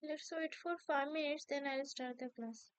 Let's wait for 5 minutes, then I'll start the class.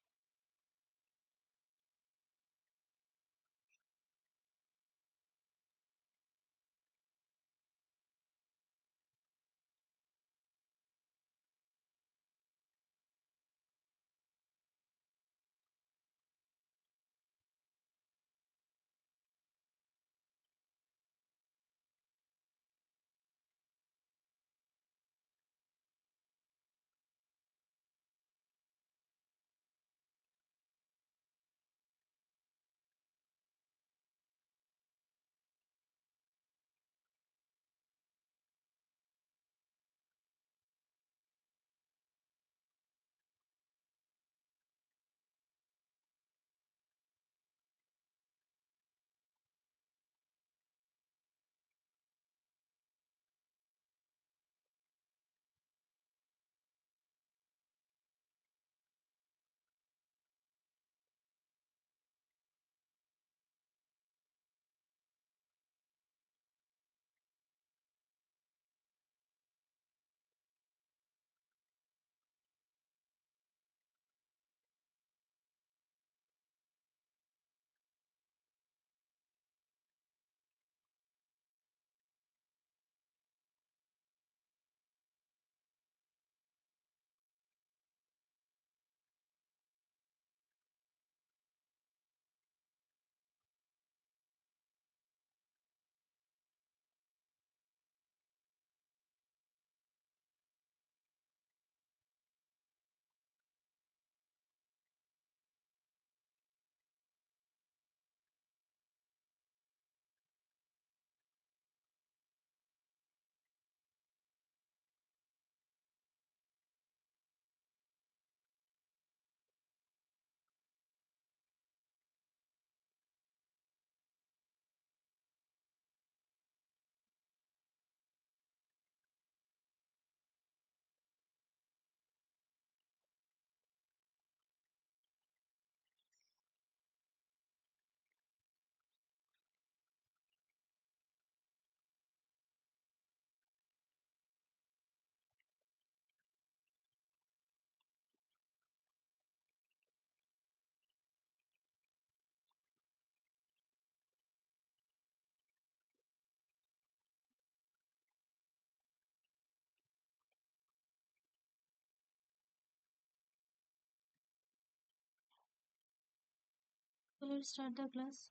So let's start the class.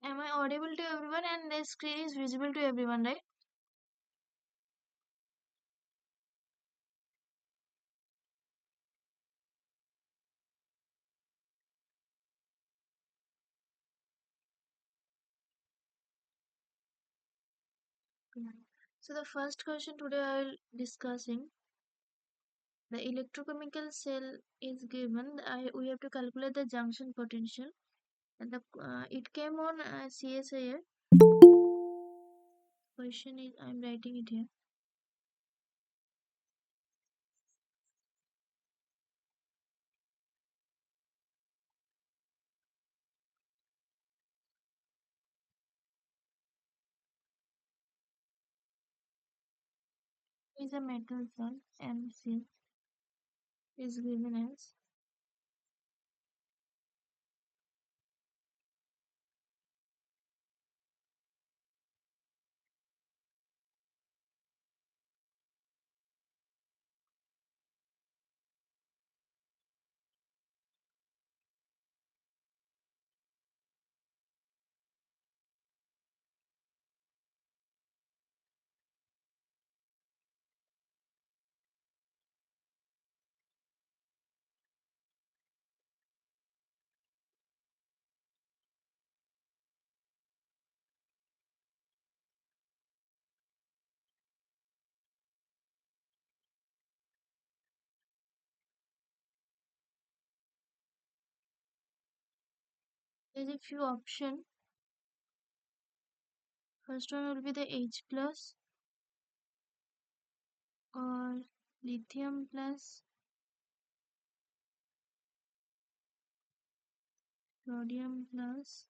Am I audible to everyone and the screen is visible to everyone, right? Yeah. So the first question today I will discussing the electrochemical cell is given. We have to calculate the junction potential, and it came on CSIR. Question is I'm writing it here. Is a metal cell MC is given as there's a few options. First one will be the H plus or lithium plus, sodium plus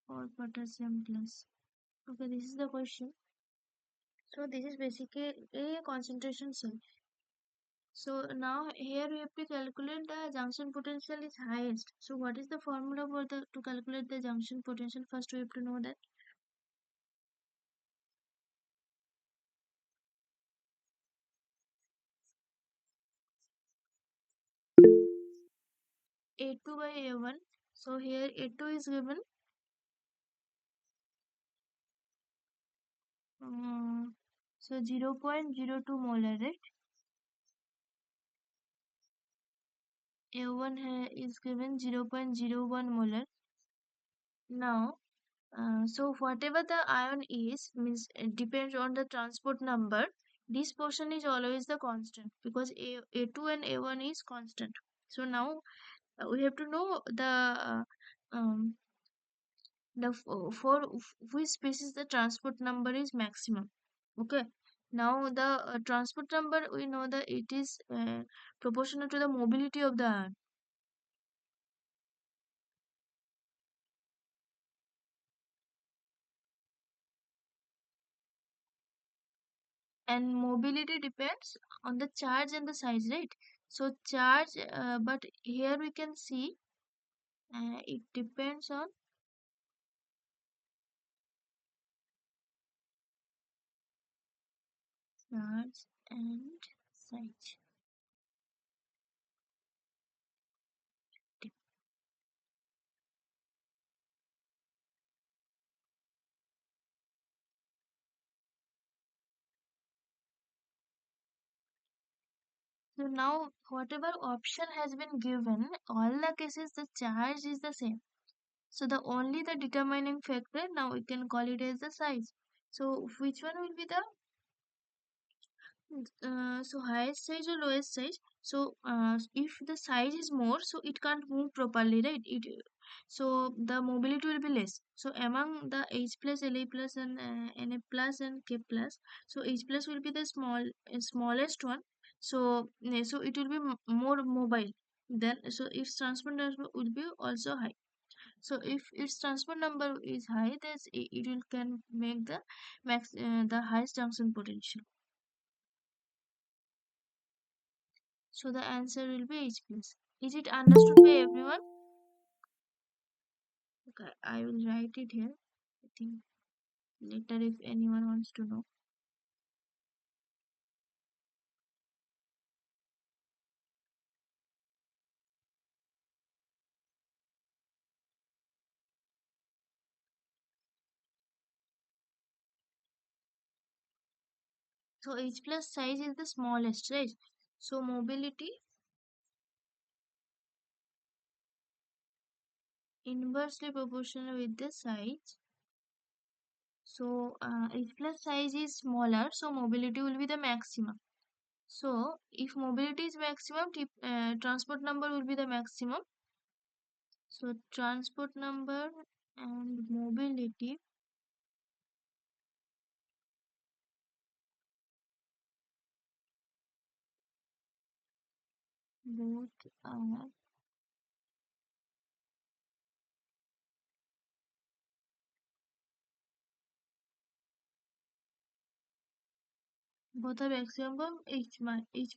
or potassium plus. Okay, this is the question. So this is basically a concentration cell. So now here we have to calculate the junction potential is highest. So what is the formula for the to calculate the junction potential? First we have to know that A2 by A1. So here A2 is given um, so 0.02 molar, right? A1 is given 0.01 molar. Now, so whatever the ion is, means it depends on the transport number. This portion is always the constant because A2 and A1 is constant. So now we have to know um, for which species the transport number is maximum. Okay. Now the transport number we know that it is proportional to the mobility of the ion. And mobility depends on the charge and the size, right? So charge, but here we can see it depends on charge and size. So now whatever option has been given, all the cases the charge is the same. So the only the determining factor now we can call it as the size. So which one will be the so highest size or lowest size? So if the size is more, so it can't move properly, right? It so the mobility will be less. So among the H plus, La plus, and Na plus and K plus, so H plus will be the smallest one. So so it will be more mobile. Then so its transport number will be also high. So if its transport number is high, then it will can make the the highest junction potential. So the answer will be H plus. Is it understood by everyone? Okay, I will write it here. I think later if anyone wants to know. So H plus size is the smallest, right? So mobility inversely proportional with the size. So H plus size is smaller, so mobility will be the maximum. So if mobility is maximum, transport number will be the maximum. So transport number and mobility both are both are maximum of H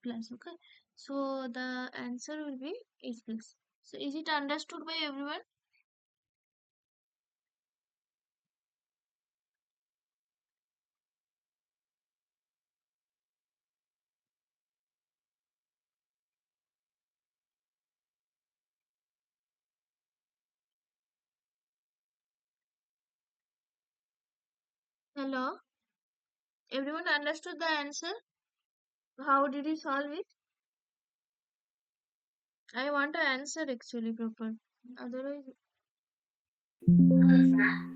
plus. Okay, so the answer will be H plus. So is it understood by everyone? Hello, everyone understood the answer? How did you solve it? I want to answer actually proper. Otherwise,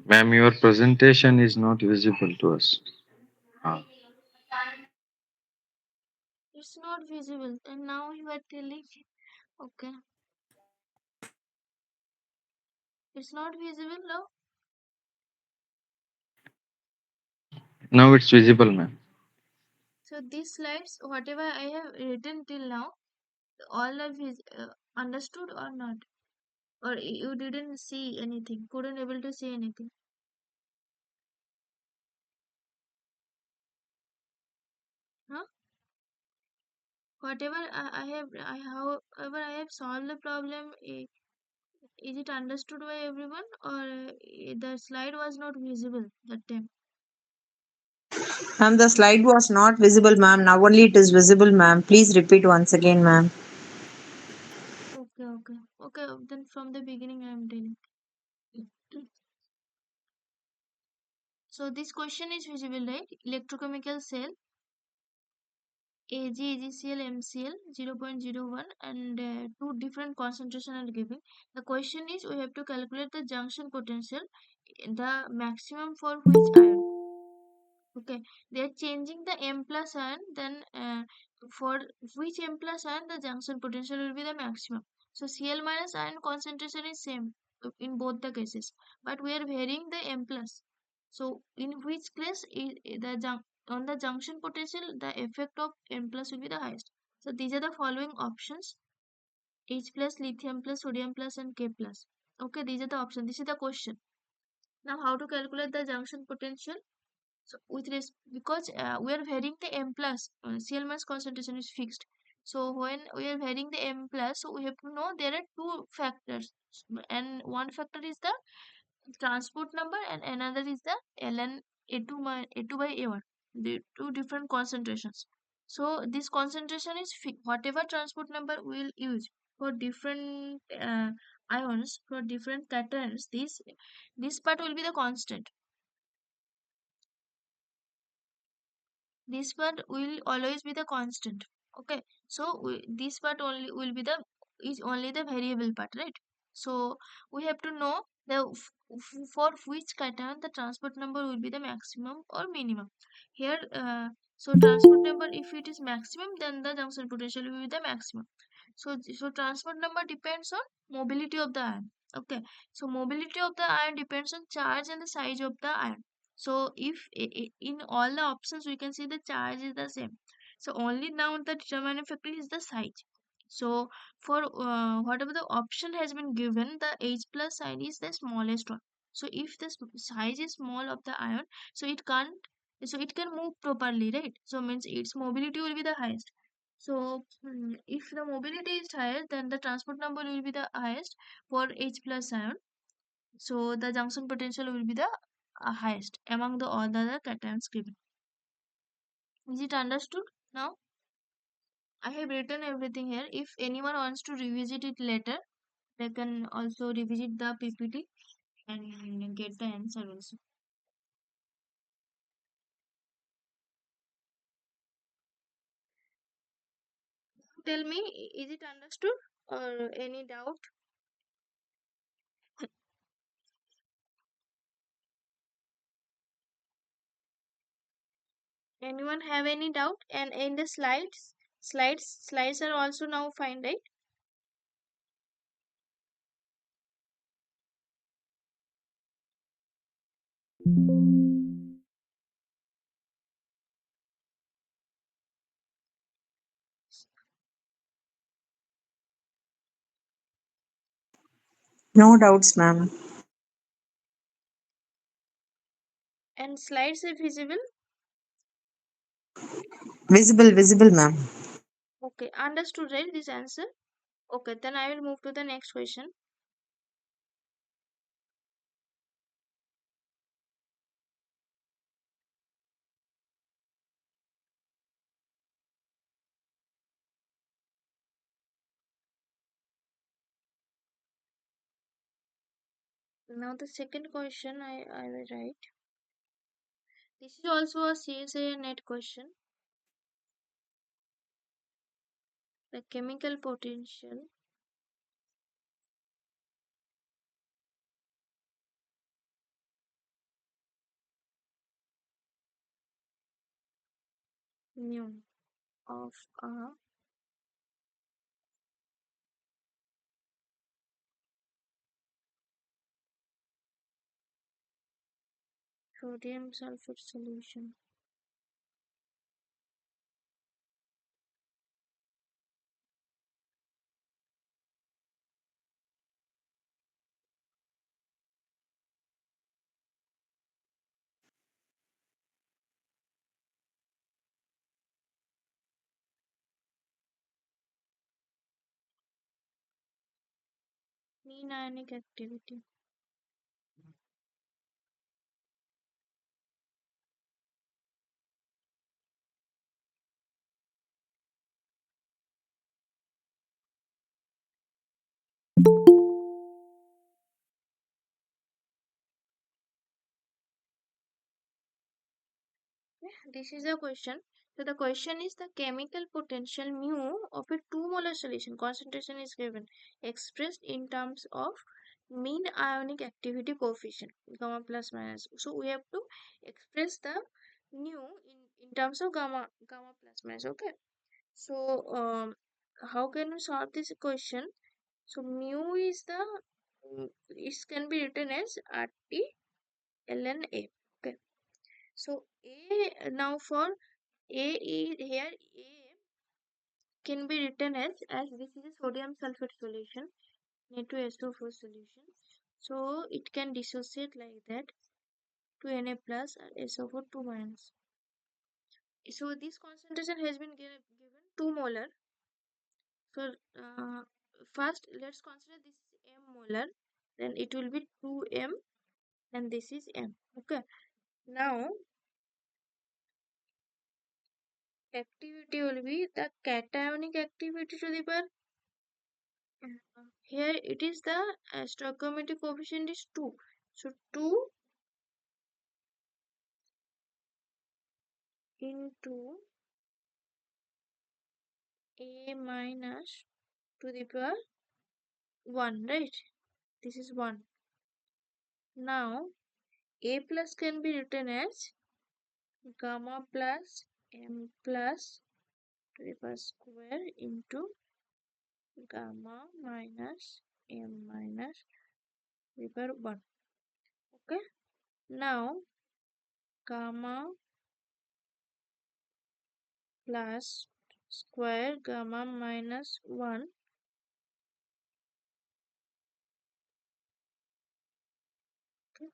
Ma'am, your presentation is not visible to us. Ah. it's not visible. And now you are telling, okay, it's not visible now. Now it's visible, ma'am. So these slides, whatever I have written till now, all of is understood or not? Or you didn't see anything, couldn't able to see anything. Whatever however I have solved the problem, is it understood by everyone, or the slide was not visible that time? Ma'am, the slide was not visible, ma'am. Now only it is visible, ma'am. Please repeat once again, ma'am. Okay. Then from the beginning I am telling. So this question is visible, right? Electrochemical cell AgAgCl MCl 0.01 and two different concentration are given. The question is we have to calculate the junction potential, the maximum for which ion. Okay, they are changing the M plus ion, then for which M plus ion the junction potential will be the maximum. So Cl minus ion concentration is same in both the cases, but we are varying the M plus. So in which case on the junction potential the effect of M plus will be the highest. So these are the following options: H plus, lithium plus, sodium plus, and K plus. Okay, these are the options. This is the question. Now how to calculate the junction potential? So with this, because we are varying the M plus, Cl minus concentration is fixed. So when we are varying the M plus, so we have to know there are two factors, and one factor is the transport number, and another is the ln A2 by A1. The two different concentrations. So this concentration is whatever transport number we will use for different ions, for different cations. This part will be the constant. This part will always be the constant. Okay, so this part only will be the is only the variable part, right? So we have to know the for which cation the transport number will be the maximum or minimum here. So transport number, if it is maximum, then the junction potential will be the maximum. So transport number depends on mobility of the ion. Okay, so mobility of the ion depends on charge and the size of the ion. So if in all the options we can see the charge is the same. So only now the determining factor is the size. So for whatever the option has been given, the H plus sign is the smallest one. So if the size is small of the ion, so it can move properly, right? So means its mobility will be the highest. So if the mobility is higher, then the transport number will be the highest for H plus ion. So the junction potential will be the highest among the all the other cations given. Is it understood now? I have written everything here. If anyone wants to revisit it later, they can also revisit the PPT and get the answer also. Tell me, is it understood or any doubt? Anyone have any doubt? And in the slides are also now fine, right? No doubts, ma'am. And slides are visible. Visible, visible, ma'am. Okay, understood, right? This answer. Okay, then I will move to the next question. Now the second question I will write. This is also a CSA net question. The chemical potential mu of a sodium sulfate solution. mean ionic activity. This is the question. So the question is the chemical potential mu of a 2 molar solution concentration is given expressed in terms of mean ionic activity coefficient gamma plus minus. So we have to express the mu in terms of gamma plus minus. Okay. So how can we solve this question? So mu is the it can be written as RT ln A. Okay. So A now for A is here A can be written as this is a sodium sulfate solution Na2SO4 solution. So it can dissociate like that to Na plus or SO4 2 minus. So this concentration has been given 2 molar. So first let's consider this is m molar, then it will be 2m and this is m. Okay. Now activity will be the cationic activity to the power. Here it is the stoichiometric coefficient is 2. So 2 into a minus to the power 1, right? This is 1. Now a plus can be written as gamma plus m plus to the power square into gamma minus m minus to the power 1. Okay. Now gamma plus square gamma minus 1. Okay.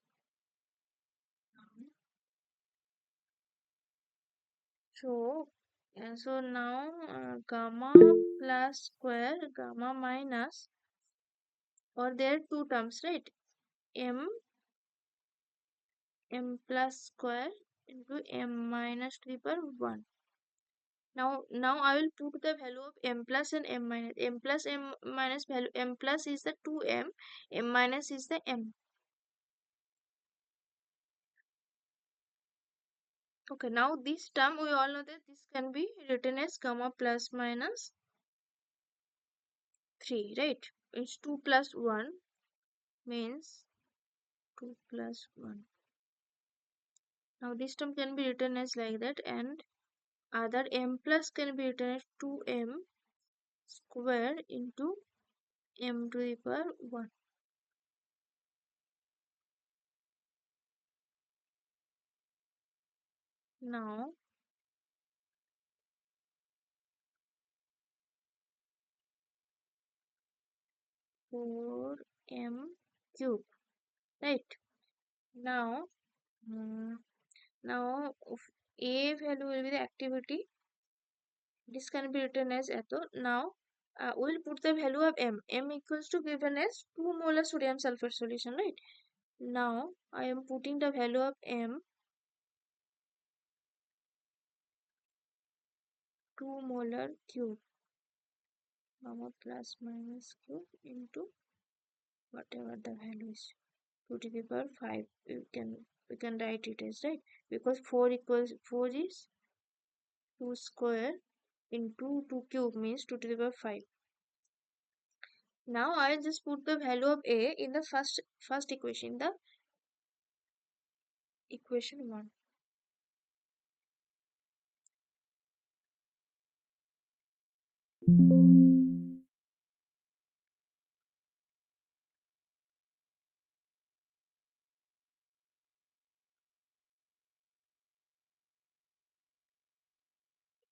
So now gamma plus square gamma minus, or there are two terms, right? m plus square into m minus to the power 1. Now I will put the value of m plus and m minus. M plus m minus value, m plus is the 2m, m minus is the m. Okay, now this term we all know that this can be written as gamma plus minus 3, right? It's 2 plus 1 means 2 plus 1. Now this term can be written as like that, and other m plus can be written as 2m square into m to the power 1. Now 4m cube, right? Now now a value will be the activity. This can be written as etho. Now we'll put the value of m. M equals to given as 2 molar sodium sulfur solution, right? Now I am putting the value of m, 2 molar cube gamma plus minus cube into whatever the value is, 2 to the power 5. We can write it as, right, because 4 is 2 square into 2 cube means 2 to the power 5. Now I just put the value of a in the first equation, the equation 1.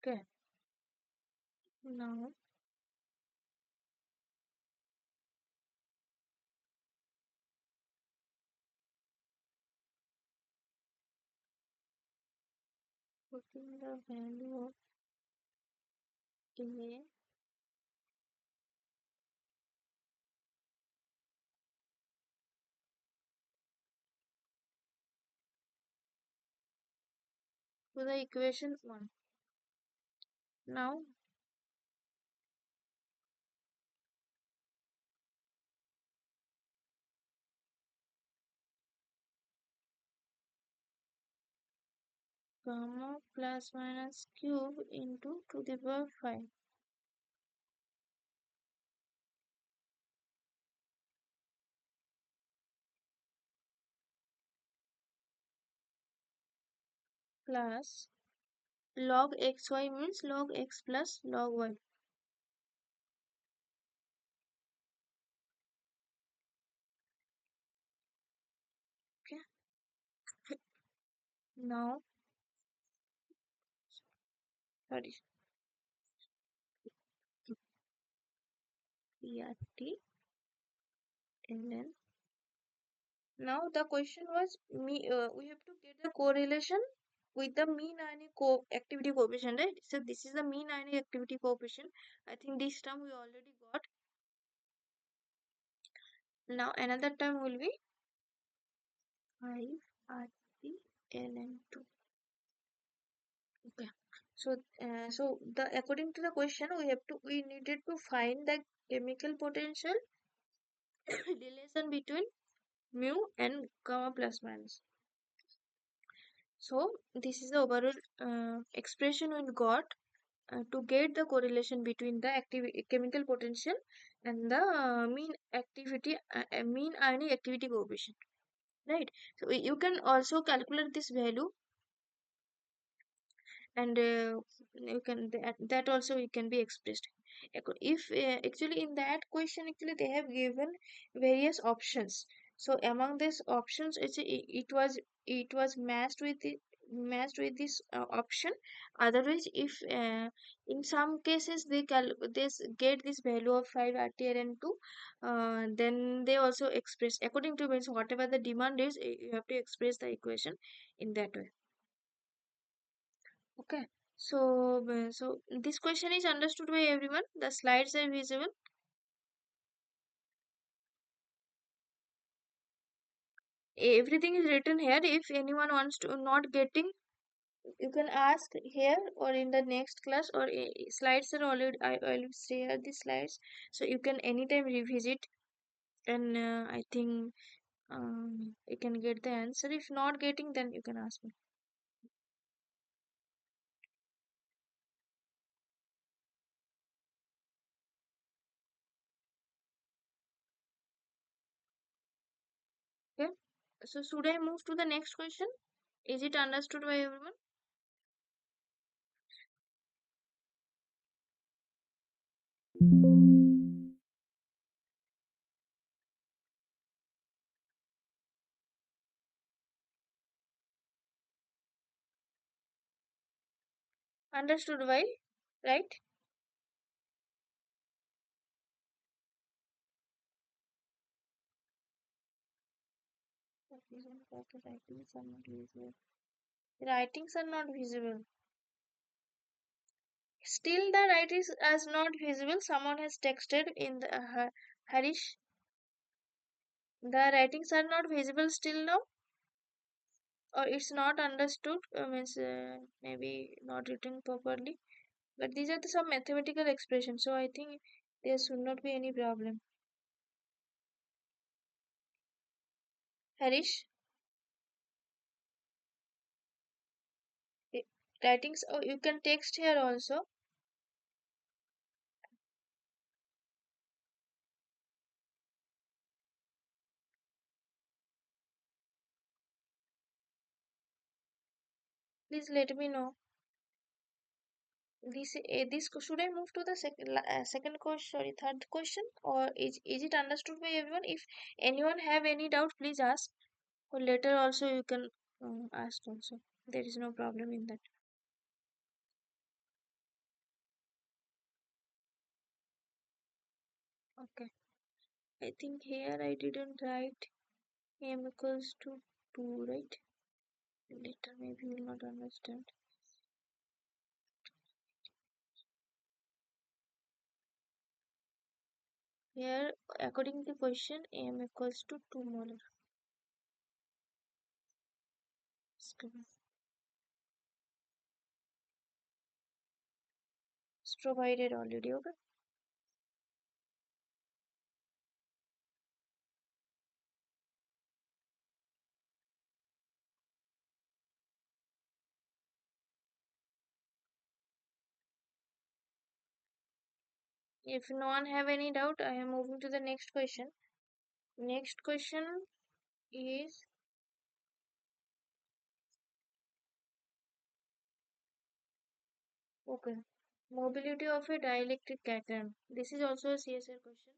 Okay. Now putting the value of a to the equation 1. Now gamma plus minus cube into 5 plus log xy means log x plus log y. Okay. Now, sorry, PRT ln. Now the question was we have to get the correlation with the mean ionic activity coefficient, right? So this is the mean ionic activity coefficient. I think this term we already got. Now another term will be 5RT ln 2. Okay. So the according to the question we needed to find the chemical potential relation between mu and gamma plus minus. So this is the overall expression we got to get the correlation between the chemical potential and the mean ionic activity coefficient, right? So you can also calculate this value, and you can that also it can be expressed. If actually in that question actually they have given various options, so among these options it was matched with this option. Otherwise, if in some cases get this value of 5 RTR and 2, then they also express according to means whatever the demand is, you have to express the equation in that way. Okay. So this question is understood by everyone. The slides are visible. Everything is written here. If anyone wants to not getting, you can ask here or in the next class, or slides are already, I will share the slides, so you can anytime revisit, and I think you can get the answer. If not getting, then you can ask me. Okay. So should I move to the next question? Is it understood by everyone? Understood by, right? Writings are not visible. Writings are not visible. Still, the writings is not visible. Someone has texted in the Harish. The writings are not visible still now, or it's not understood. Means maybe not written properly. But these are some mathematical expressions, so I think there should not be any problem. Harish, eh, writings. Oh, you can text here also. Please let me know. This should I move to the second question, sorry, third question, or is it understood by everyone? If anyone have any doubt, please ask, or later also you can ask also. There is no problem in that. Okay. I think here I didn't write m equals to 2, right? Later maybe you will not understand. Here, according to question, m equals to 2 molar. provided already. Okay. If no one have any doubt, I am moving to the next question. Next question is okay. Mobility of a dielectric cation. This is also a CSR question.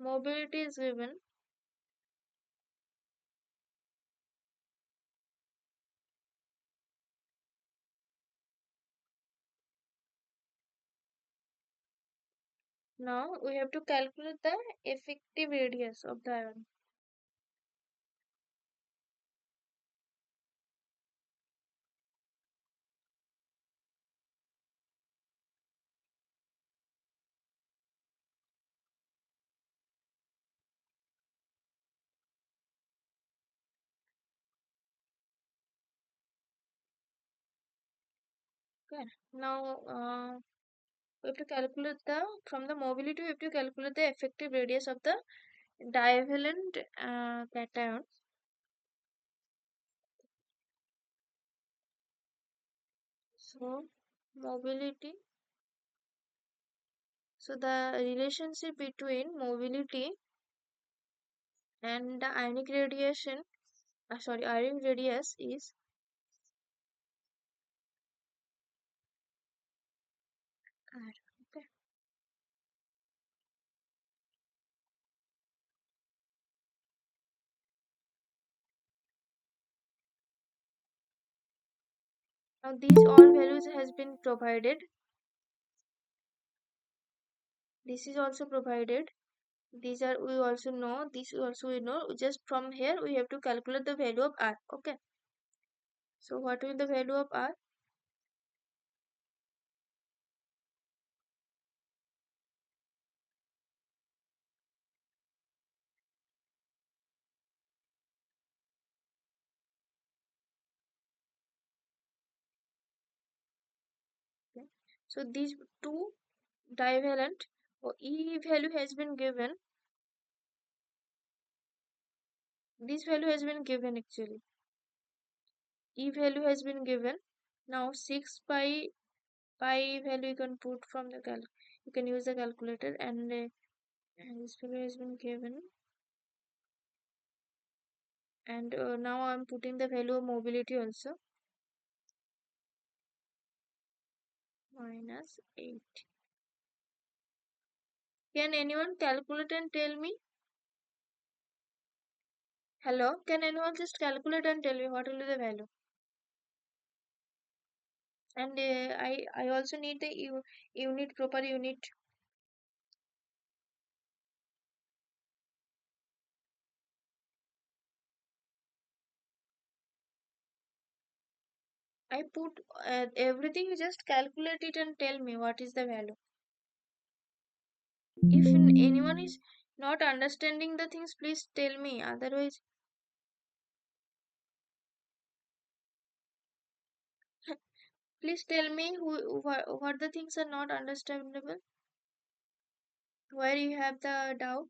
Mobility is given. Now we have to calculate the effective radius of the ion. Okay. Now we have to calculate the from the mobility. We have to calculate the effective radius of the divalent cation. So mobility. So the relationship between mobility and the ionic radiation, ionic radius is R. Okay. Now these all values has been provided. This is also provided. These are we also know. This also we know. Just from here we have to calculate the value of R. Okay. So what will the value of R? Okay. So these two divalent or E value has been given. This value has been given actually. E value has been given. Now 6 pi value you can put from the you can use the calculator and this value has been given. And now I'm putting the value of mobility also. Minus 8. Can anyone calculate and tell me? Hello? Can anyone just calculate and tell me what will be the value? And I also need the unit, proper unit. I put everything, you just calculate it and tell me what is the value. If anyone is not understanding the things, please tell me. Otherwise, please tell me what the things are not understandable, where you have the doubt.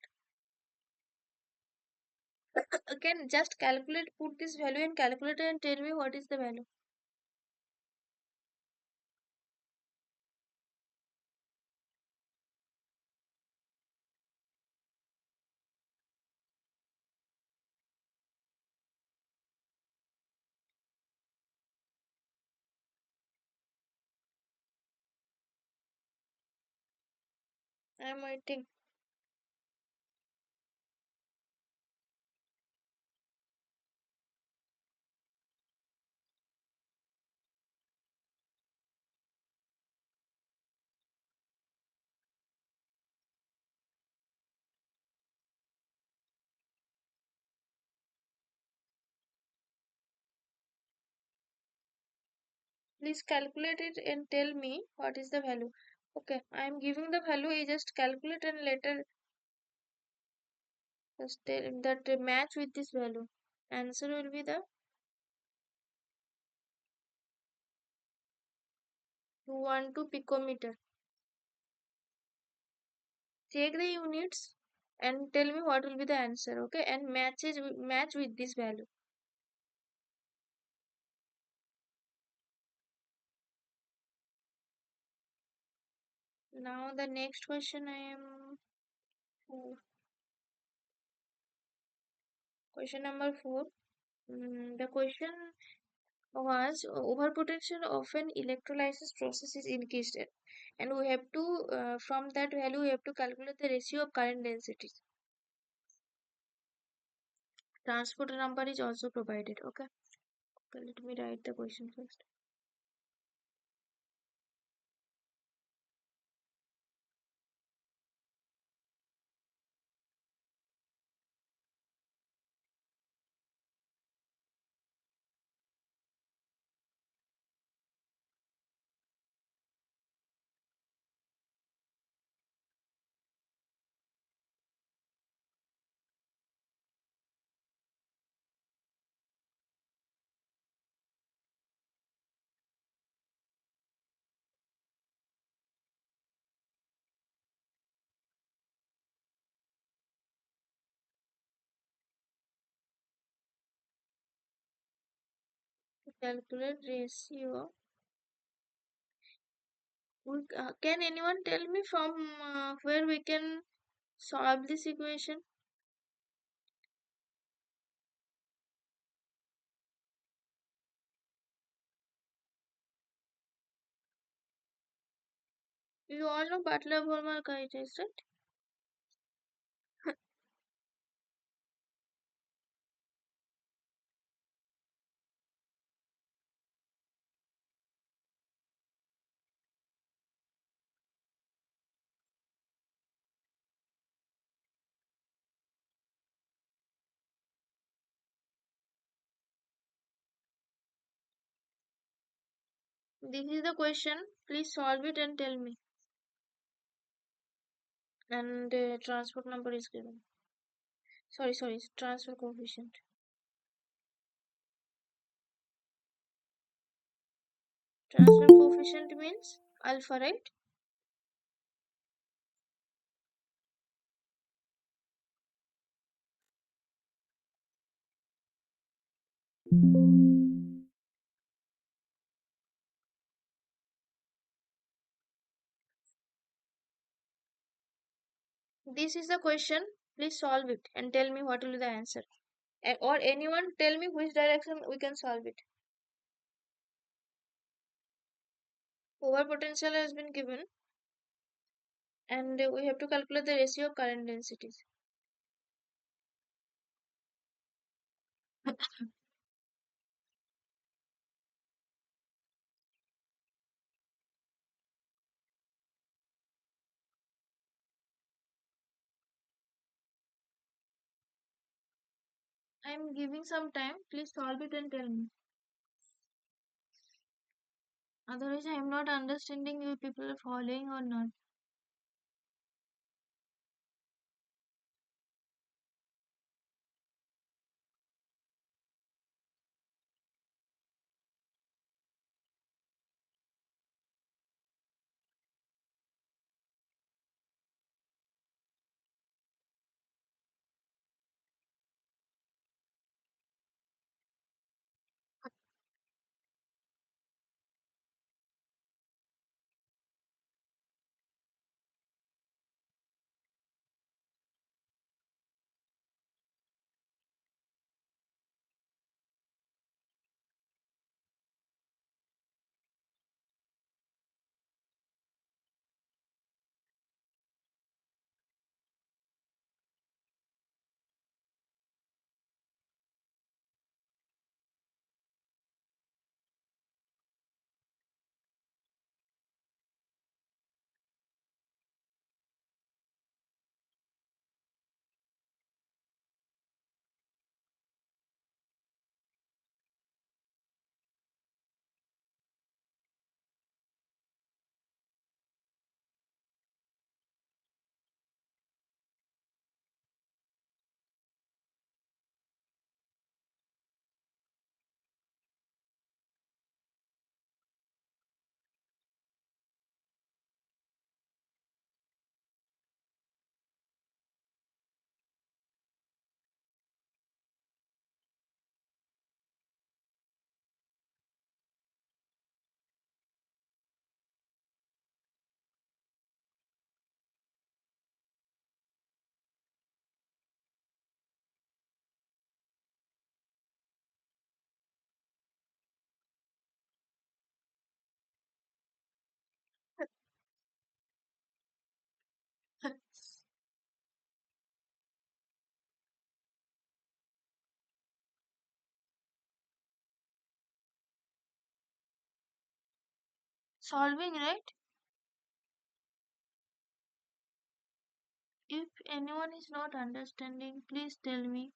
Can just calculate, put this value in calculator and tell me what is the value. I am waiting. Please calculate it and tell me what is the value. Okay, I am giving the value. You just calculate and later just tell that match with this value. Answer will be the 212 picometer. Check the units and tell me what will be the answer. Okay, and match with this value. Now the next question I am oh, question number 4. The question was overpotential of an electrolysis process is increased, and we have to from that value we have to calculate the ratio of current densities. Transport number is also provided. Okay, let me write the question first. To calculate ratio, can anyone tell me from where we can solve this equation? You all know Butler-Volmer test, right? This is the question. Please solve it and tell me. And transport number is given. Sorry, transfer coefficient. Transfer coefficient means alpha, right? This is the question. Please solve it and tell me what will be the answer. Or anyone tell me which direction we can solve it. Over potential has been given and we have to calculate the ratio of current densities. I am giving some time. Please solve it and tell me. Otherwise, I am not understanding you people are following or not. solving, right? If anyone is not understanding, please tell me.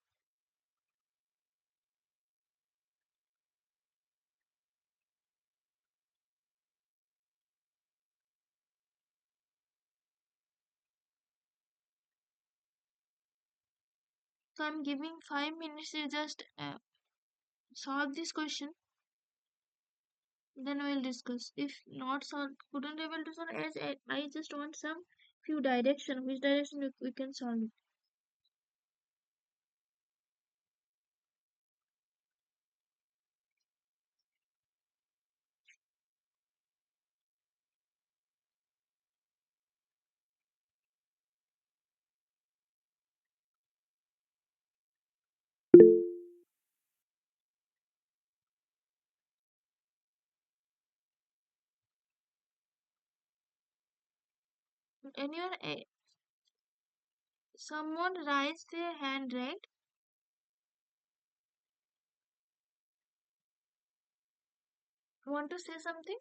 So I'm giving 5 minutes to just solve this question. Then we'll discuss. If not solve, couldn't able to solve, as I just want some few direction. Which direction we can solve it? Anyone, someone raise their hand, right? Want to say something?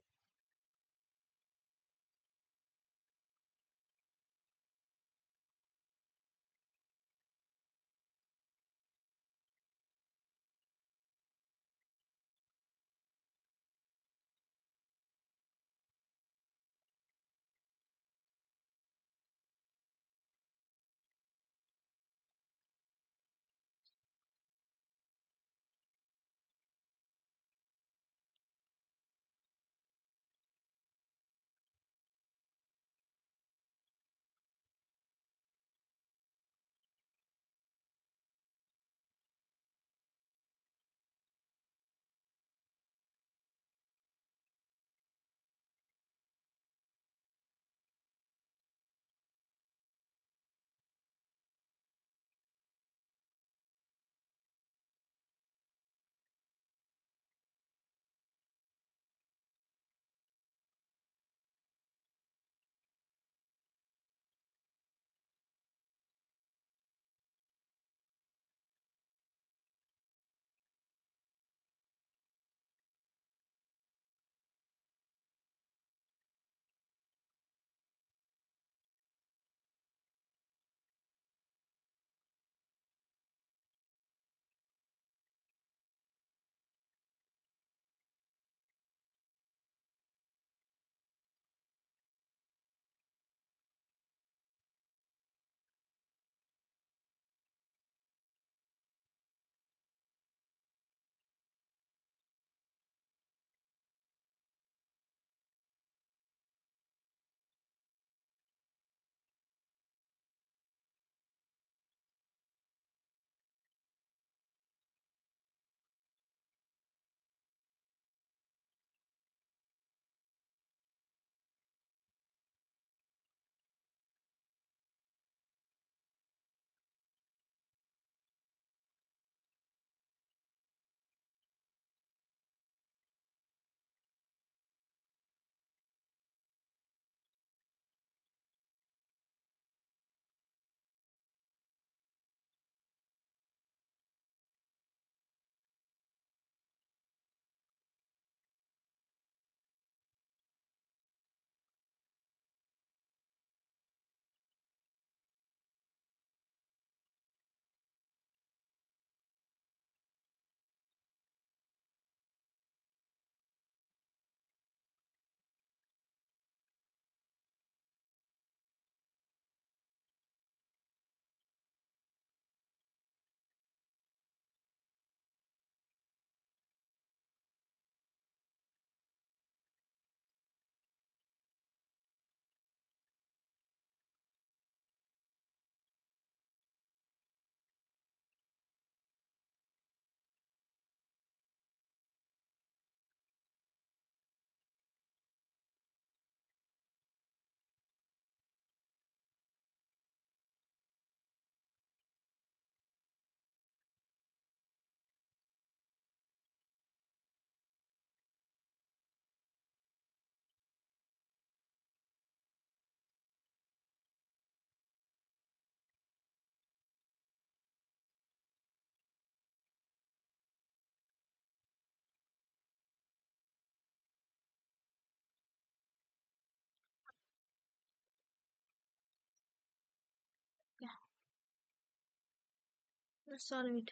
solve it.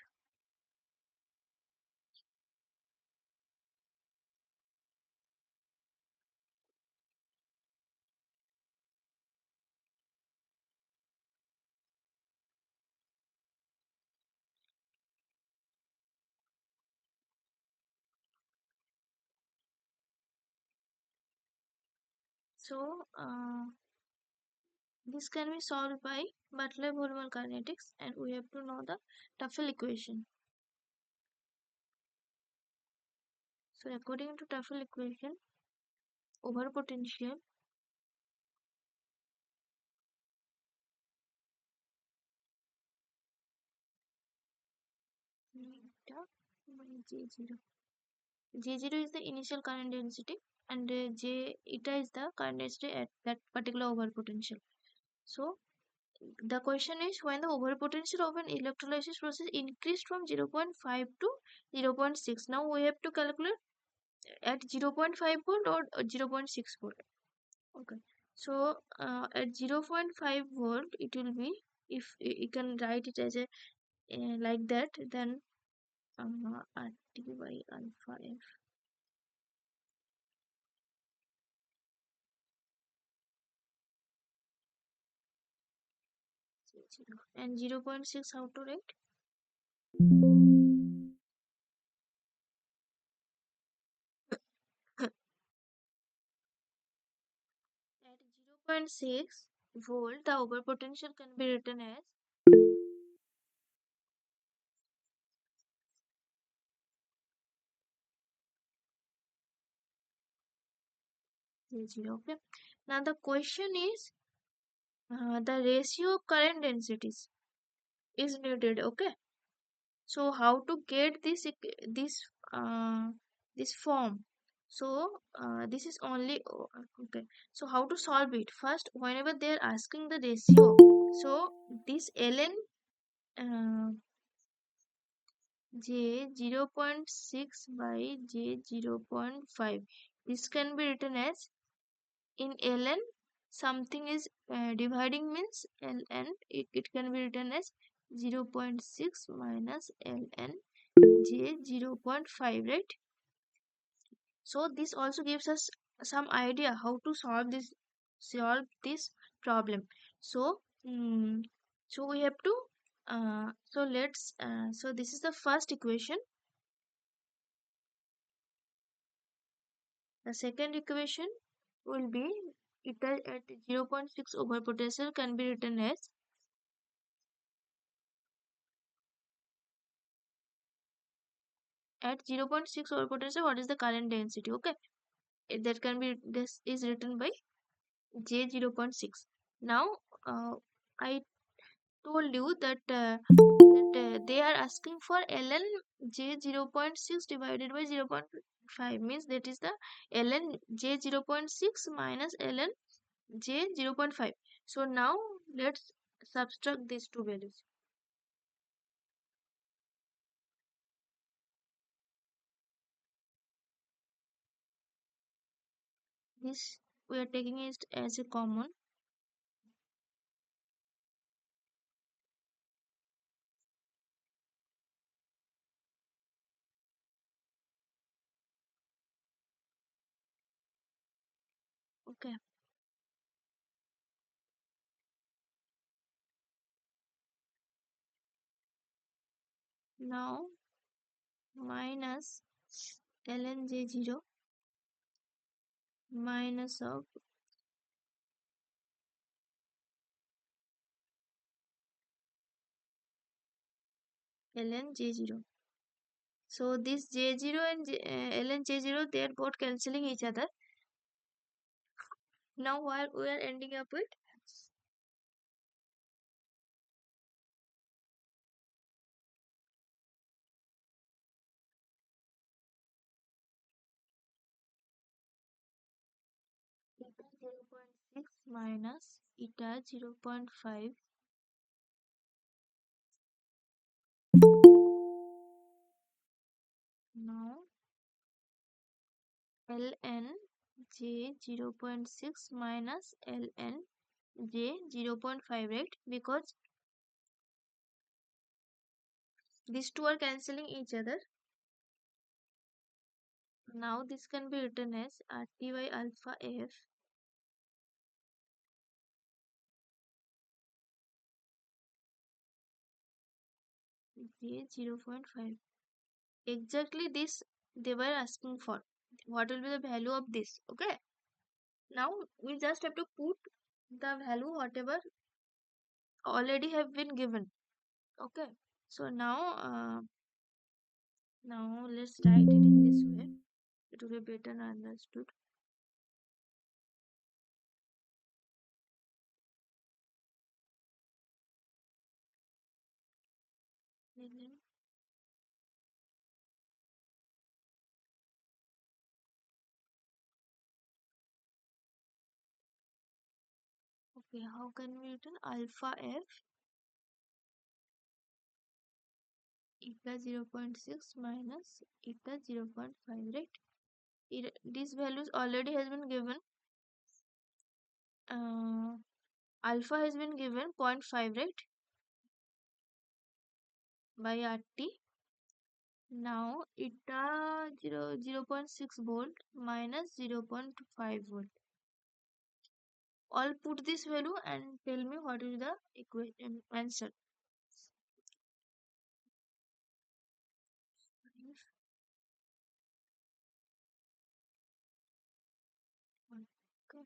So this can be solved by Butler-Volmer kinetics, and we have to know the Tuffle equation. So according to Tuffle equation, over potential eta by J0. J0 is the initial current density, and J eta is the current density at that particular over potential. So the question is, when the over potential of an electrolysis process increased from 0.5 to 0.6. Now we have to calculate at 0.5 volt or 0.6 volt. Okay. So at 0.5 volt it will be, if you can write it as a like that, then RT by alpha F. And 0.6 how to write? At 0.6 volt, the over potential can be written as J0. Okay. Now the question is, the ratio of current densities is needed. Okay. So how to get this uh, this form? So this is only okay. So how to solve it? First, whenever they are asking the ratio, so this ln J 0.6 by J 0.5. This can be written as, in ln something is dividing means ln, it can be written as 0.6 minus ln J 0.5, right? So this also gives us some idea how to solve this problem. So so we have to so this is the first equation. The second equation will be, eta at 0.6 over potential can be written as at 0.6 over potential what is the current density. Okay, that can be, this is written by J 0.6. Now I told you that they are asking for ln J 0.6 divided by 0.5, means that is the ln J 0.6 minus ln J 0.5. So now let's subtract these two values. This we are taking it as a common. Okay. Now minus ln J0 minus of ln J0. So this J0 and ln J0, they are both cancelling each other. Now while we are ending up with eta 0.6 minus eta 0.5. Now ln J 0.6 minus ln J 0.5, right? Because These two are cancelling each other. Now this can be written as RT by alpha F J 0.5. Exactly this they were asking for. What will be the value of this? Okay. Now we just have to put the value whatever already have been given. Okay. So now let's write it in this way. It will be better understood. Ln. Okay, how can we written alpha F eta 0.6 minus eta 0.5, right? These values already has been given. Uh, Alpha has been given 0.5, right? By RT. Now eta 0.6 volt minus 0.5 volt. All put this value and tell me what is the equation answer. Okay.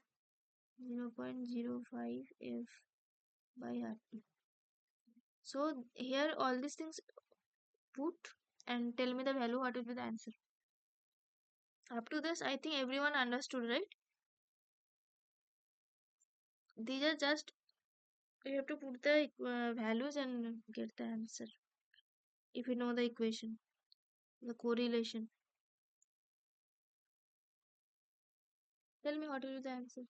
0.05 F by RT. So here all these things put and tell me the value, what will be the answer. Up to this I think everyone understood, right? These are just you have to put the values and get the answer if you know the equation, the correlation. Tell me what will be the answer.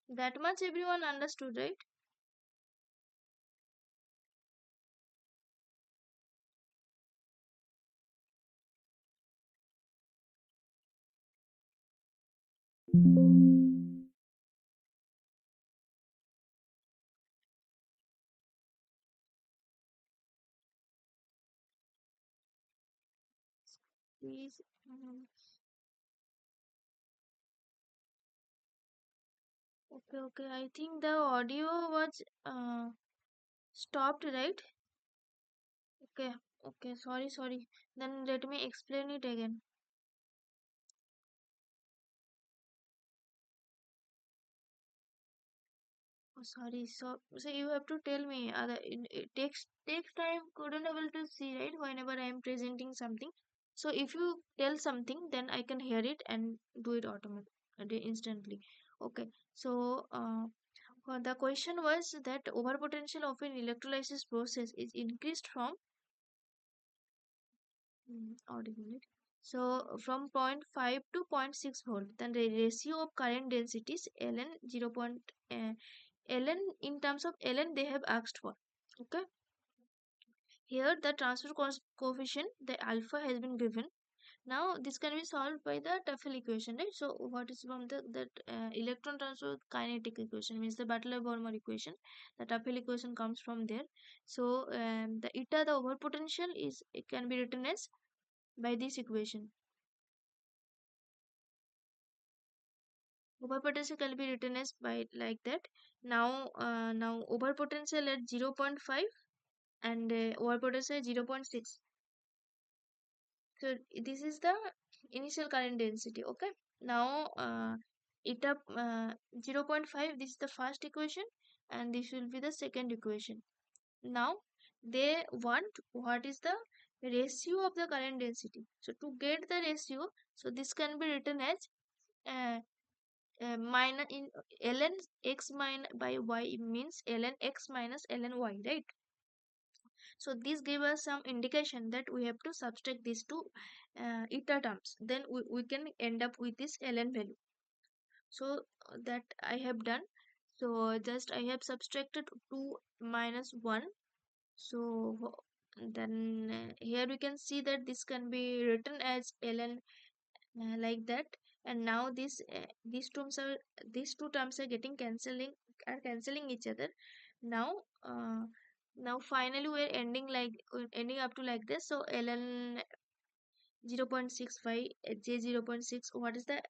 That much everyone understood, right? Please. Okay, okay. I think the audio was stopped, right? Okay, okay. Sorry, sorry. Then let me explain it again. Oh, sorry. So you have to tell me. Other it takes time. Couldn't able to see, right? Whenever I am presenting something. So if you tell something, then I can hear it and do it automatically instantly. Okay. So the question was that overpotential of an electrolysis process is increased from audible. So from zero point 0.5 to zero point 0.6 volt, then the ratio of current densities ln 0. Ln in terms of ln they have asked for. Okay. Here the transfer coefficient the alpha has been given. Now this can be solved by the Tuffle equation, right? So what is from the that electron transfer kinetic equation means the Butler-Balmer equation. The Tuffle equation comes from there. So the eta the overpotential is it can be written as by this equation. Overpotential can be written as by like that. Now overpotential at 0.5 and overpotential at 0.6. So this is the initial current density. Okay. Now eta 0.5. This is the first equation, and this will be the second equation. Now they want what is the ratio of the current density. So to get the ratio, so this can be written as uh, minus in ln x minus by y means ln x minus ln y, right? So this gives us some indication that we have to subtract these two eta terms, then we can end up with this ln value. So that I have done. So just I have subtracted 2 minus 1. So then here we can see that this can be written as ln like that. and now these two terms are cancelling each other. Now now finally we're ending up to like this. So ln 0.65 j 0.6, what is the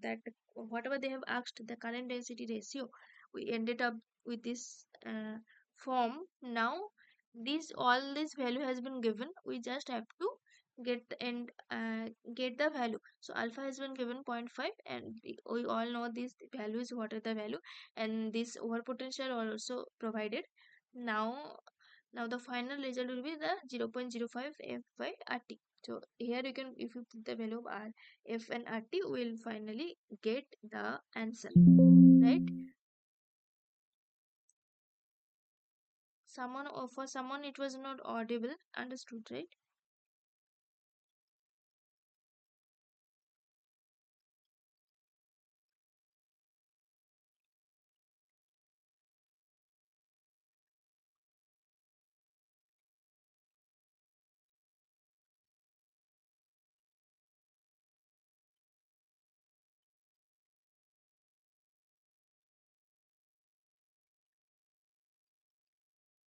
that whatever they have asked, the current density ratio, we ended up with this form. Now this value has been given, we just have to get the value. So alpha has been given 0.5, and we all know these values, what are the value, and this over potential are also provided. Now now the final result will be the 0.05 f by rt. So here you can, if you put the value of r, f and rt, will finally get the answer, right? Someone, or for someone it was not audible, understood, right?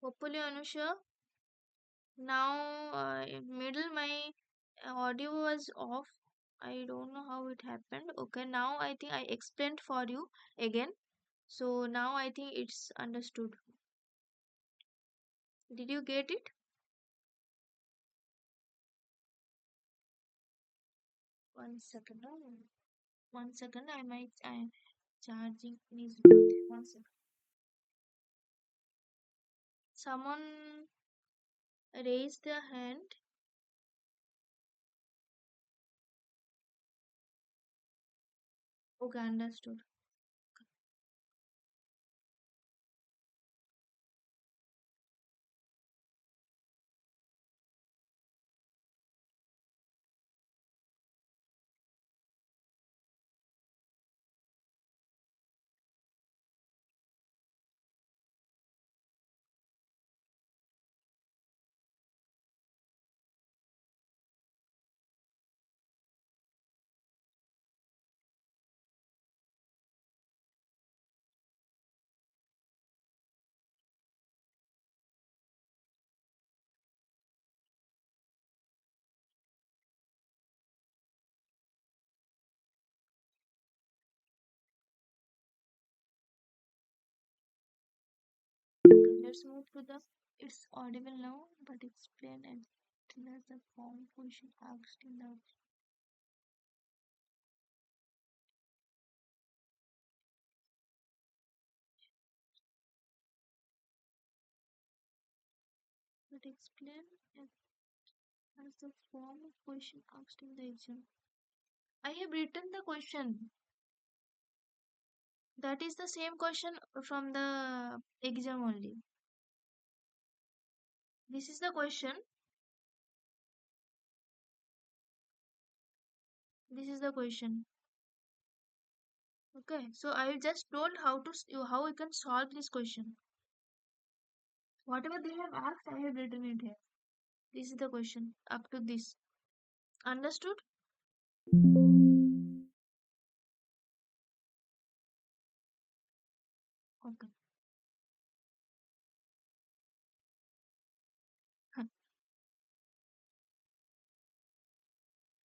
Hopefully, Anusha. Now, middle my audio was off. I don't know how it happened. Okay, now I think I explained for you again. So now I think it's understood. Did you get it? One second. Oh, 1 second. I charging is 1 second. Someone raised their hand. Okay, understood. Okay, let's move to the. It's audible now, but explain and tell us the form question asked in the. But explain and as the form of question asked in the exam. I have written the question. That is the same question from the exam only. This is the question. This is the question. Okay, so I just told how we can solve this question. Whatever they have asked, I have written it here. This is the question up to this. Understood? Okay.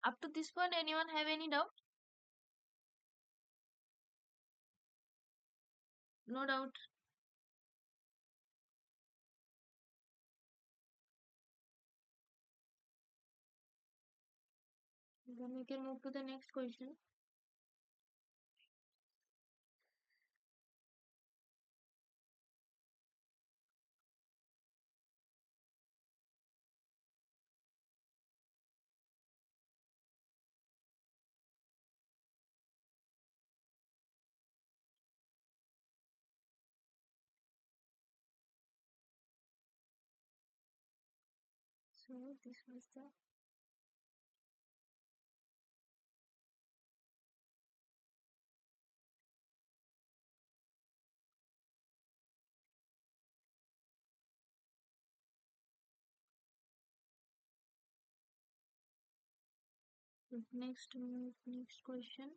Up to this point, anyone have any doubt? No doubt. Then we can move to the next question. So this was the. Next question.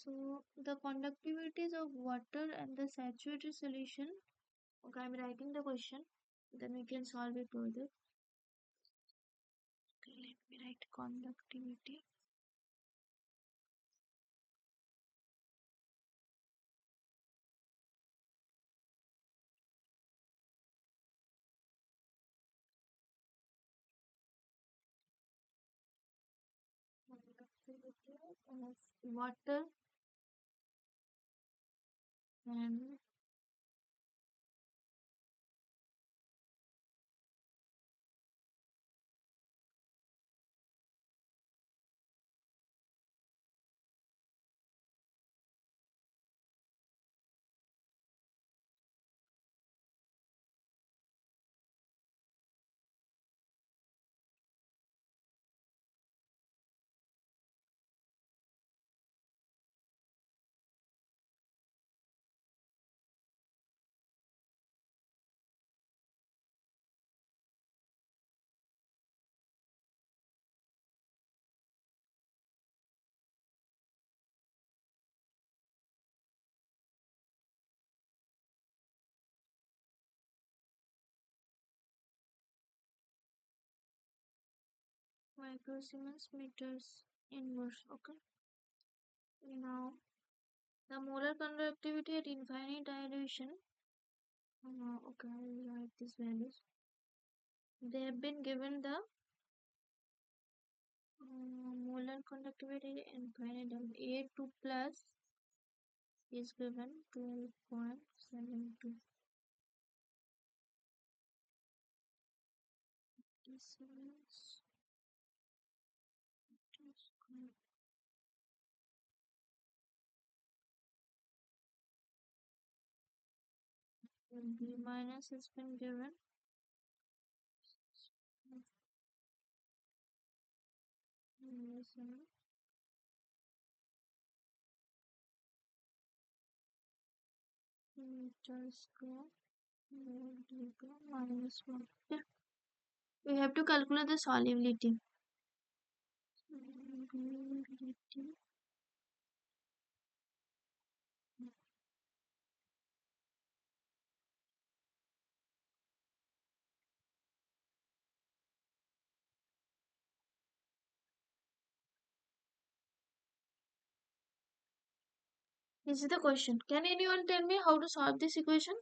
So the conductivities of water and the saturated solution. Okay, I'm writing the question. Then we can solve it further. Okay, let me write conductivity. Conductivity of water and microsiemens meters inverse. Okay. Now the molar conductivity at infinite dilution. Okay, I will write these values. They have been given the molar conductivity infinite A2 plus is given 12.72. This is B minus has been given. Meter square minus 1. Yeah. We have to calculate the solubility. Solubility. This is the question. Can anyone tell me how to solve this equation?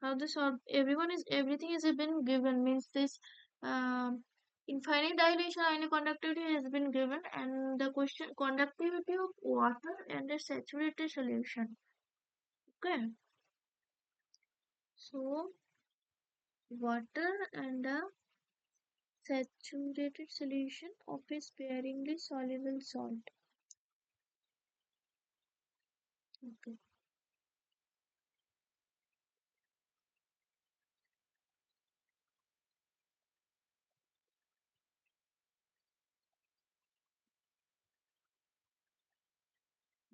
How to solve? Everything is been given, means this infinite dilation ionic conductivity has been given, and the question conductivity of water and a saturated solution. Okay, so water and a saturated solution of a sparingly soluble salt. Okay.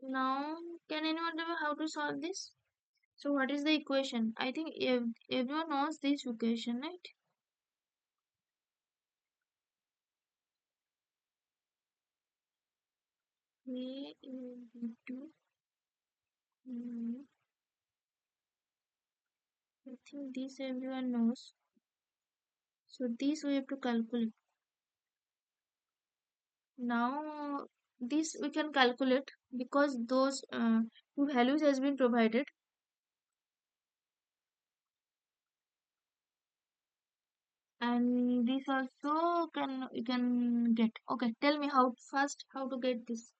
Now, can anyone tell me how to solve this? So, what is the equation? I think everyone knows this equation, right? A is equal to, I think this everyone knows. So, this we have to calculate. Now, this we can calculate because those two values has been provided, and this also can we can get. Okay, tell me how to get this.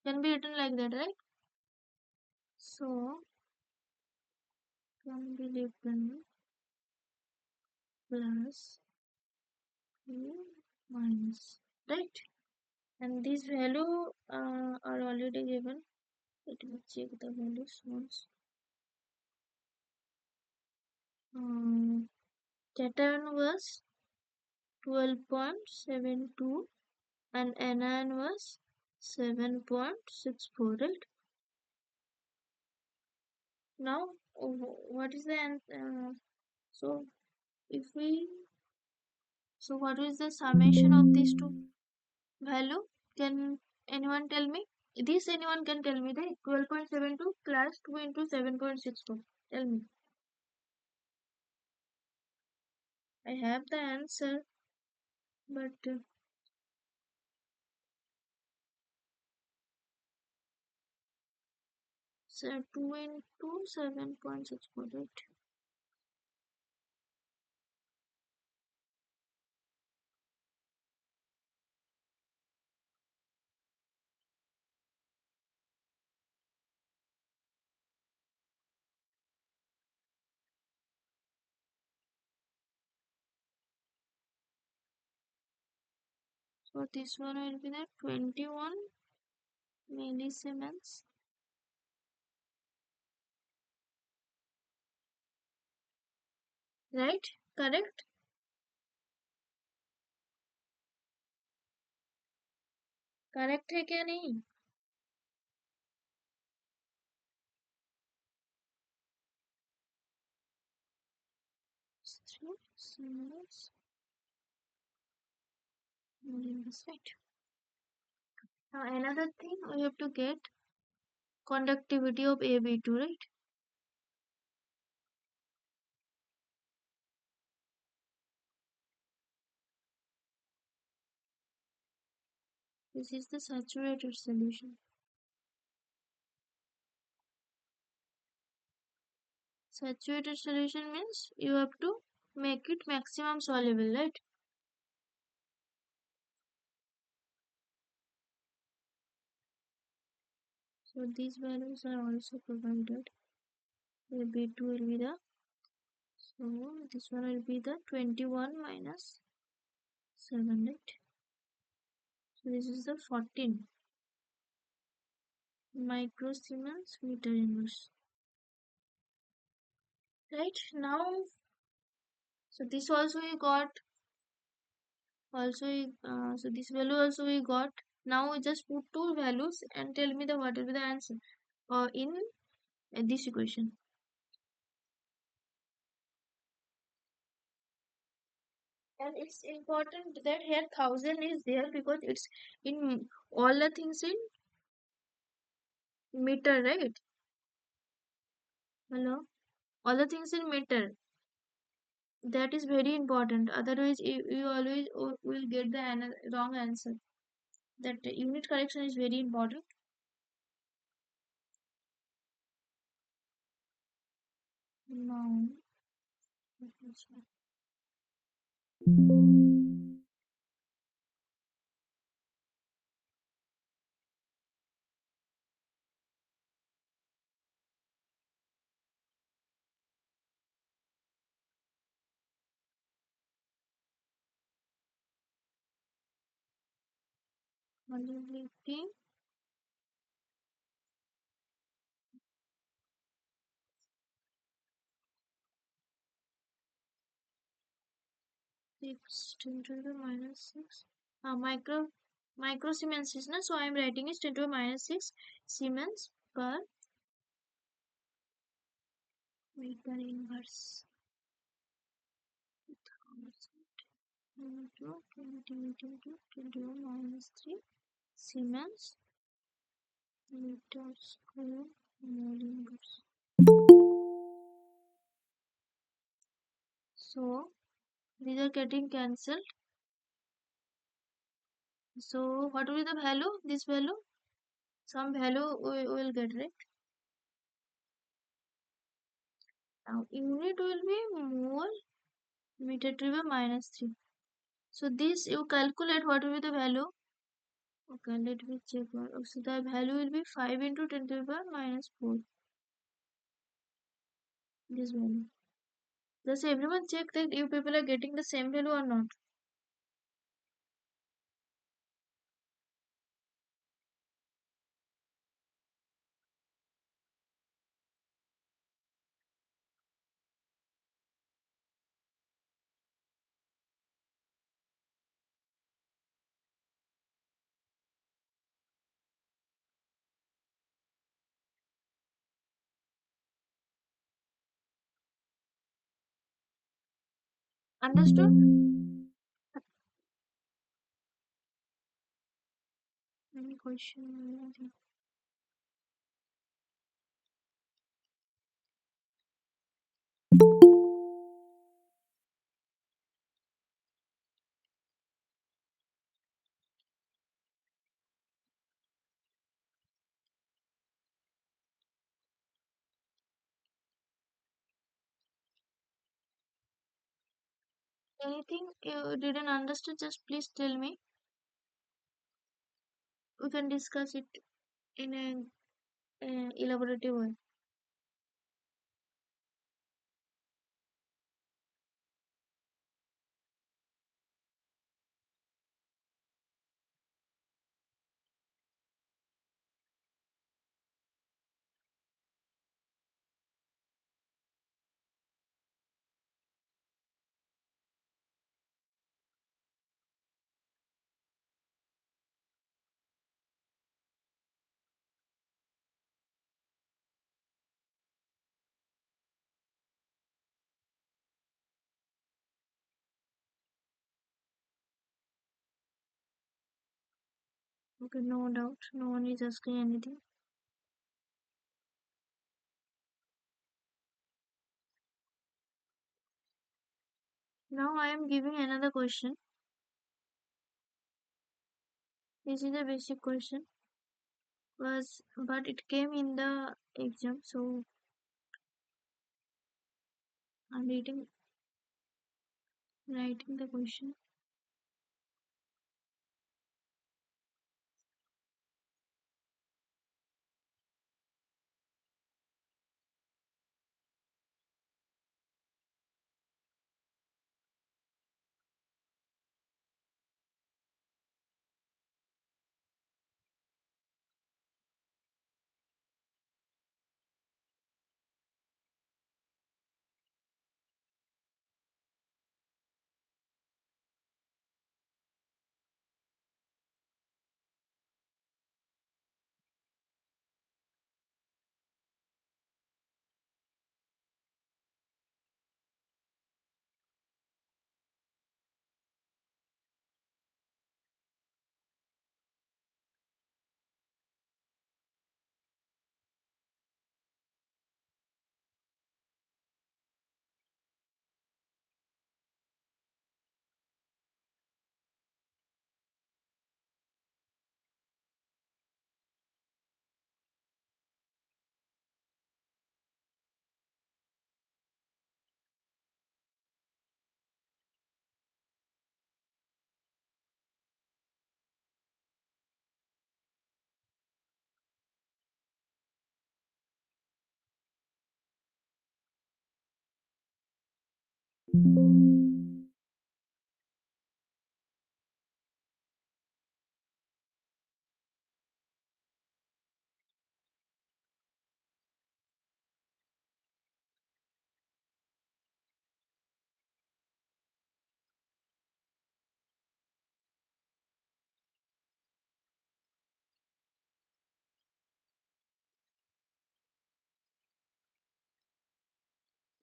Can be written like that, right? So, can be written plus Q minus, right? And this value are already given. Let me check the values once. Theta 1 was 12.72 and anion was 7.64, right? Now, what is the so if we what is the summation of these two value? Can anyone tell me? This anyone can tell me, the 12.72 plus 2 into 7.64. Tell me. I have the answer, but so 2 into 7.64, right? So this one will be the 21 millisiemens. Right? Correct? Correct है क्या नहीं? Three Siemens millimeters, right? Now another thing we have to get conductivity of AB2, right? This is the saturated solution. Saturated solution means you have to make it maximum soluble, right? So these values are also provided. AB2 will be the, so this one will be the 21 minus 7, right? So this is the 14 microsiemens meter inverse. Right now, so this also we got, also so this value also we got. Now we just put two values and tell me the what will be the answer in this equation. And it's important that here 1000 is there because it's in all the things in meter, right? Hello, all the things in meter. That is very important. Otherwise, you always will get the wrong answer. That unit correction is very important. Now, conductivity 6 10 to the minus 6. Micro Siemens is na, so I am writing is 10 to the minus 6 Siemens per meter inverse. Into 20 into 10 to the minus 3 Siemens meter square mole inverse. So these are getting cancelled. So what will be the value? This value? Some value we will get, right? Now unit will be mole meter to the minus 3. So this you calculate what will be the value. Okay, let me check. So the value will be 5 into 10 to the power minus 4. This value. Does everyone check that you people are getting the same value or not? Understood? Any question? Anything you didn't understand, just please tell me. We can discuss it in a elaborative way. Okay, no doubt. No one is asking anything. Now I am giving another question. This is a basic question, but it came in the exam, so I'm writing the question.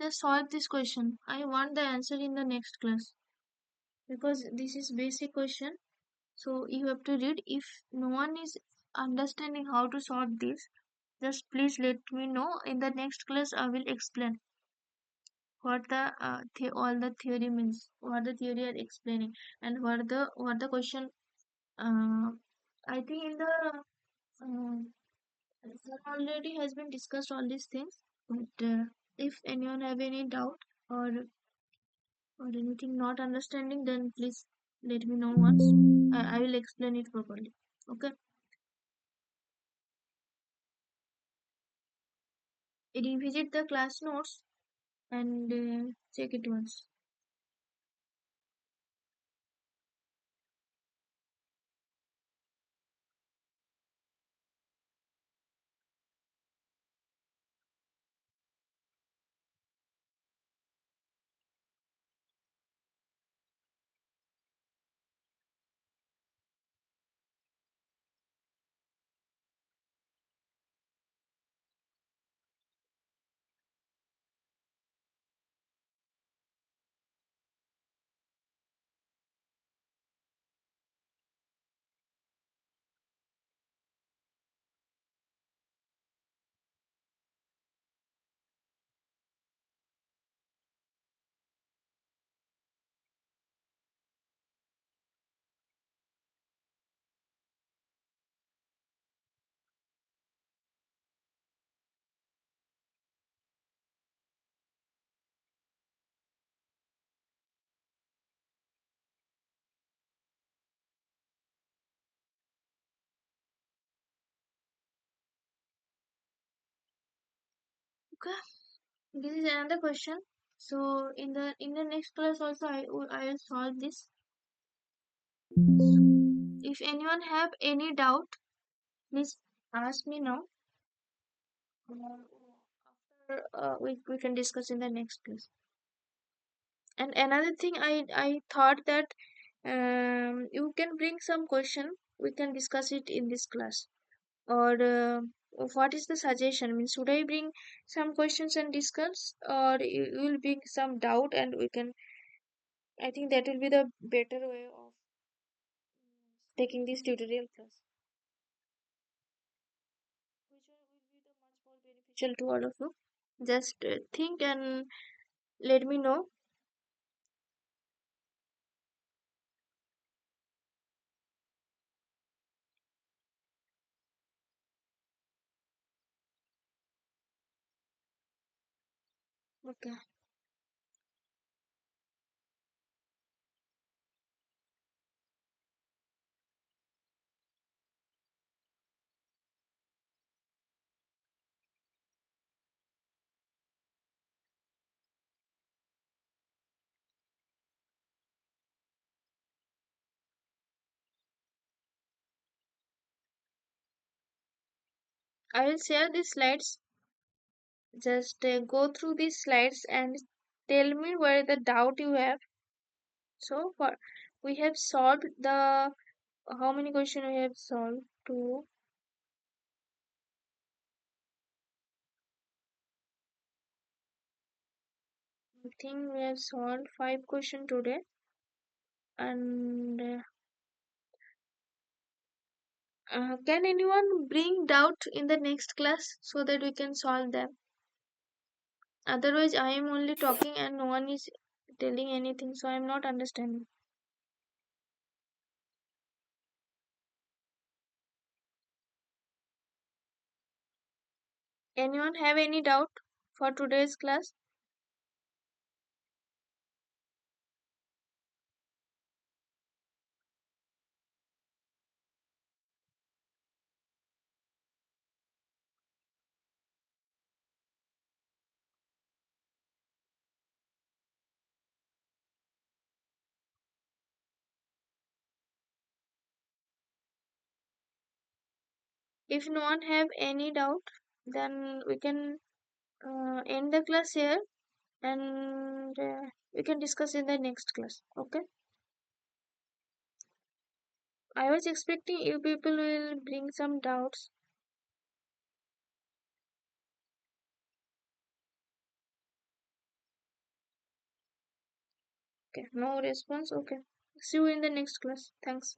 Just solve this question. I want the answer in the next class because this is basic question. So you have to read. If no one is understanding how to solve this, just please let me know. In the next class, I will explain what all the theory means, what the theory are explaining, and what the question. Uh, I think in the sir already has been discussed all these things. But if anyone have any doubt or anything not understanding, then please let me know once. I will explain it properly. Okay. Revisit the class notes and check it once. Okay, this is another question. So in the next class also I will solve this. If anyone have any doubt, please ask me now. After we can discuss in the next class. And another thing, I thought that you can bring some question. We can discuss it in this class. Or what is the suggestion? Means should I bring some questions and discuss, or you will bring some doubt and we can. I think that will be the better way of taking this tutorial class. Which one will be the much more beneficial to all of you? Just think and let me know. Okay. I will share these slides. Just go through these slides and tell me where the doubt you have. So far, we have solved the how many questions we have solved? Two. I think we have solved 5 questions today. And can anyone bring doubt in the next class so that we can solve them? Otherwise, I am only talking and no one is telling anything, so I am not understanding. Anyone have any doubt for today's class? If no one have any doubt, then we can end the class here and we can discuss in the next class. Okay. I was expecting you people will bring some doubts. Okay, no response. Okay. See you in the next class. Thanks.